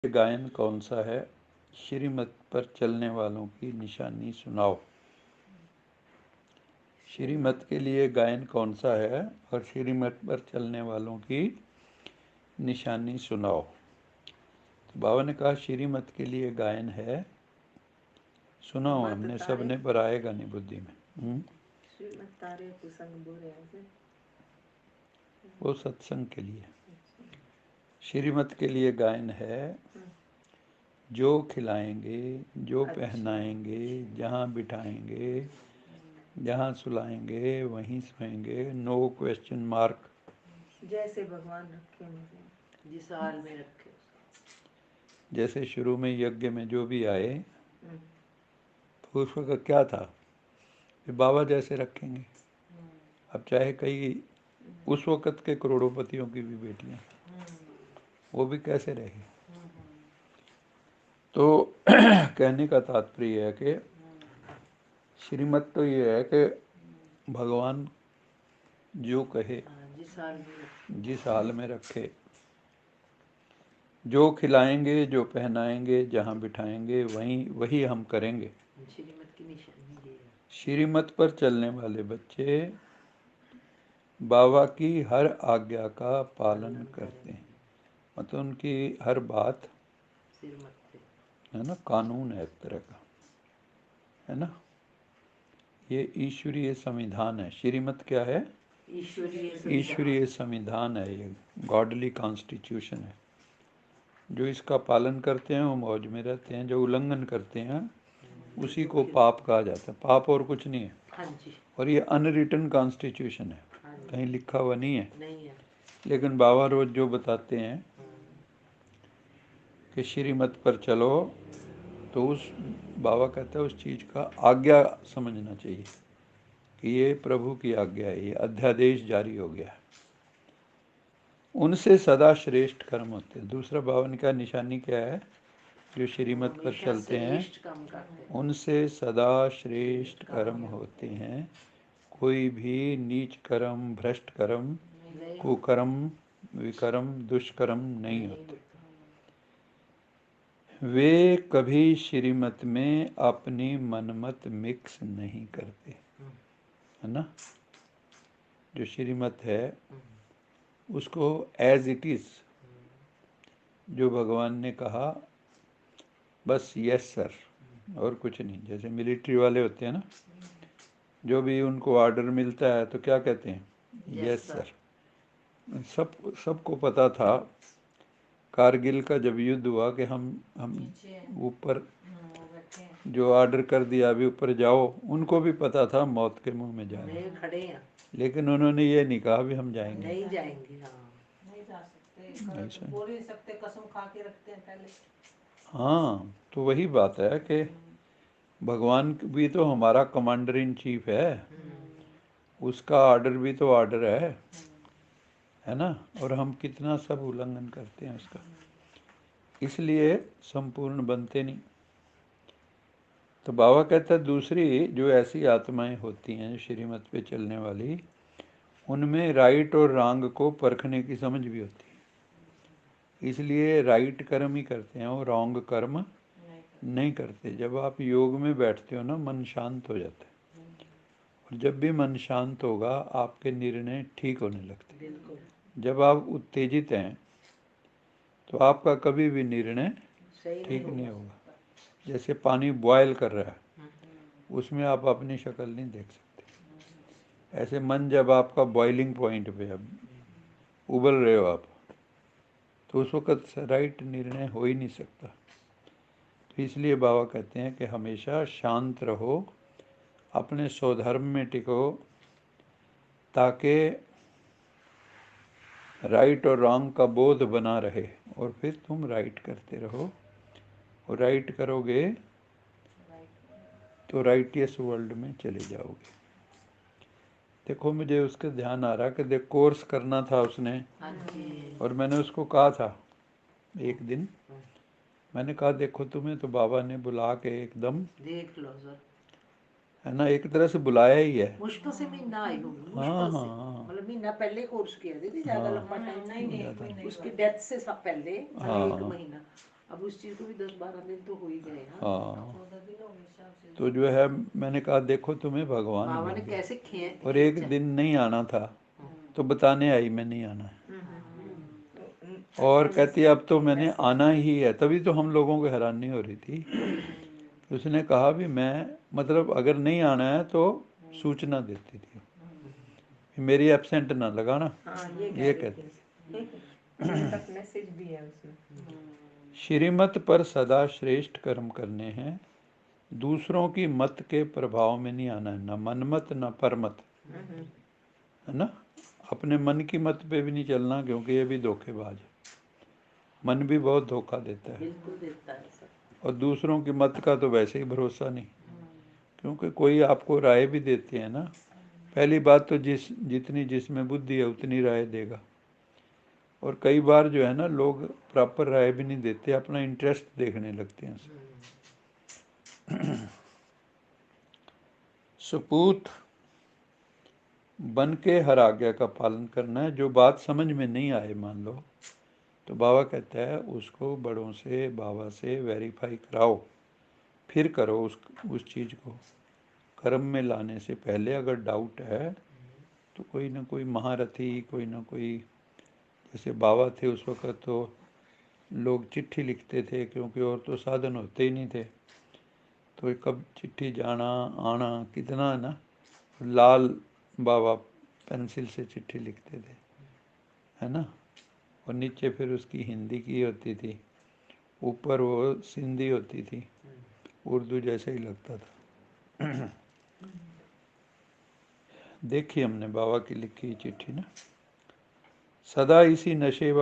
गायन कौन सा है? श्रीमत पर चलने वालों की निशानी सुनाओ। श्रीमत के लिए गायन कौन सा है और श्रीमत पर चलने वालों की निशानी सुनाओ। तो बाबा ने कहा श्रीमत के लिए गायन है, सुनाओ हमने सबने, पर आएगा नहीं बुद्धि में। श्रीमत तारे कुसंग बोरे ऐसे वो सत्संग के लिए। श्रीमत के लिए गायन है, जो खिलाएंगे, जो पहनाएंगे, जहाँ बिठाएंगे, जहाँ सुलाएंगे वहीं सोएंगे, नो क्वेश्चन मार्क। जैसे भगवान रखे मुझे, जिस हाल में रखे। जैसे शुरू में यज्ञ में जो भी आए तो उस वक्त क्या था कि बाबा जैसे रखेंगे। अब चाहे कई उस वक्त के करोड़ों की भी बेटियां, वो भी कैसे रहे। तो कहने का तात्पर्य है कि श्रीमत तो ये है कि भगवान जो कहे, जिस हाल में रखे, जो खिलाएंगे, जो पहनाएंगे, जहाँ बिठाएंगे वही हम करेंगे। श्रीमत की निशानी ये है। श्रीमत पर चलने वाले बच्चे बाबा की हर आज्ञा का पालन करते हैं, मतलब उनकी हर बात है ना, कानून है एक तरह का, है ना। ये ईश्वरीय संविधान है। श्रीमत क्या है? ईश्वरीय संविधान है। ये गॉडली कॉन्स्टिट्यूशन है। जो इसका पालन करते हैं वो मौज में रहते हैं, जो उल्लंघन करते हैं उसी को पाप कहा जाता है। पाप और कुछ नहीं है। और ये अनरिटन कॉन्स्टिट्यूशन है, कहीं लिखा हुआ नहीं है। लेकिन बाबा रोज जो बताते हैं कि श्रीमत पर चलो, तो उस बाबा कहता है उस चीज़ का आज्ञा समझना चाहिए कि ये प्रभु की आज्ञा है, ये अध्यादेश जारी हो गया है। उनसे सदा श्रेष्ठ कर्म होते हैं। दूसरा बाबा ने कहा निशानी क्या है? जो श्रीमत पर चलते हैं उनसे सदा श्रेष्ठ कर्म होते हैं। कोई भी नीच कर्म, भ्रष्ट कर्म, कुकर्म, विकर्म, दुष्कर्म नहीं होते। वे कभी श्रीमत में अपनी मनमत मिक्स नहीं करते, है ना। जो श्रीमत है उसको एज इट इज, जो भगवान ने कहा बस यस सर, और कुछ नहीं। जैसे मिलिट्री वाले होते हैं ना, जो भी उनको ऑर्डर मिलता है तो क्या कहते हैं? Yes sir. सबको पता था कारगिल का जब युद्ध हुआ कि हम ऊपर जो ऑर्डर कर दिया अभी ऊपर जाओ, उनको भी पता था मौत के मुंह में जाएंगे, खड़े हैं, लेकिन उन्होंने ये नहीं कहा भी हम जाएंगे, नहीं जाएंगे। नहीं जा सकते, बोल नहीं सकते, कसम खा के रखते हैं पहले। हाँ, तो वही बात है कि भगवान भी तो हमारा कमांडर इन चीफ है, उसका ऑर्डर भी तो ऑर्डर है ना। और हम कितना सब उल्लंघन करते हैं उसका, इसलिए संपूर्ण बनते नहीं। तो बाबा कहता है दूसरी जो ऐसी आत्माएं होती हैं श्रीमत पे चलने वाली, उनमें राइट और रॉन्ग को परखने की समझ भी होती है, इसलिए राइट कर्म ही करते हैं, वो रॉन्ग कर्म नहीं करते। जब आप योग में बैठते हो ना, मन शांत हो जाता है, और जब भी मन शांत होगा आपके निर्णय ठीक होने लगते हैं। जब आप उत्तेजित हैं तो आपका कभी भी निर्णय ठीक नहीं होगा। जैसे पानी बॉयल कर रहा है, उसमें आप अपनी शक्ल नहीं देख सकते। ऐसे मन जब आपका बॉइलिंग पॉइंट पे, अब उबल रहे हो आप, तो उस वक़्त राइट निर्णय हो ही नहीं सकता। तो इसलिए बाबा कहते हैं कि हमेशा शांत रहो, अपने स्वधर्म में टिको, ताकि राइट और रॉन्ग का बोध बना रहे, और फिर तुम राइट करते रहो। और राइट करोगे तो राइटियस वर्ल्ड में चले जाओगे। देखो मुझे उसके ध्यान आ रहा कि देख कोर्स करना था उसने, और मैंने उसको कहा था एक दिन, मैंने कहा देखो तुम्हें तो बाबा ने बुला के एकदम देख लो सर, है ना, एक तरह से बुलाया ही है। मुश्किल से महीना आई होगी, हाँ मुश्किल से, हाँ, मतलब महीना पहले कोर्स किया दीदी, ज्यादा हाँ, लंबा टाइम नहीं, नहीं, कोई नहीं, उसकी डेथ से सब पहले, हाँ, एक महीना। अब उस चीज को भी 10-12 दिन तो हो ही गए ना। हाँ 14 दिन हो गए हिसाब से। तो जो है मैंने कहा देखो तुम्हें भगवान बाबा ने मिल गए कैसे और एक दिन नहीं आना था तो बताने आई मैं नहीं आना है और कहती है अब तो मैंने आना ही है। तभी तो हम लोगों को हैरानी हो रही थी। उसने कहा भी मैं मतलब अगर नहीं आना है तो सूचना देती थी, मेरी एब्सेंट ना लगाना, ये कहती थी। तक मैसेज भी है उसमें। श्रीमत पर सदा श्रेष्ठ कर्म करने हैं, दूसरों की मत के प्रभाव में नहीं आना है, न मनमत न परमत, है ना। अपने मन की मत पे भी नहीं चलना क्योंकि ये भी धोखेबाज है, मन भी बहुत धोखा देता है। बिल्कुल देता है सर। और दूसरों की मत का तो वैसे ही भरोसा नहीं, क्योंकि कोई आपको राय भी देते हैं ना, पहली बात तो जितनी जिसमें बुद्धि है उतनी राय देगा। और कई बार जो है ना लोग प्रॉपर राय भी नहीं देते, अपना इंटरेस्ट देखने लगते हैं। सपूत बन के हर आज्ञा का पालन करना है। जो बात समझ में नहीं आए मान लो तो बाबा कहता है उसको बड़ों से बाबा से वेरीफाई कराओ, फिर करो उस चीज़ को। कर्म में लाने से पहले अगर डाउट है तो कोई ना कोई महारथी, कोई ना कोई, जैसे बाबा थे उस वक़्त तो लोग चिट्ठी लिखते थे क्योंकि और तो साधन होते ही नहीं थे, तो कब चिट्ठी जाना आना कितना है ना, लाल बाबा पेंसिल से चिट्ठी लिखते थे, है ना। और नीचे फिर उसकी हिंदी की होती थी, ऊपर वो सिंधी होती थी, उर्दू जैसे ही लगता था। देखी हमने बाबा की लिखी चिट्ठी ना। सदा इसी नशे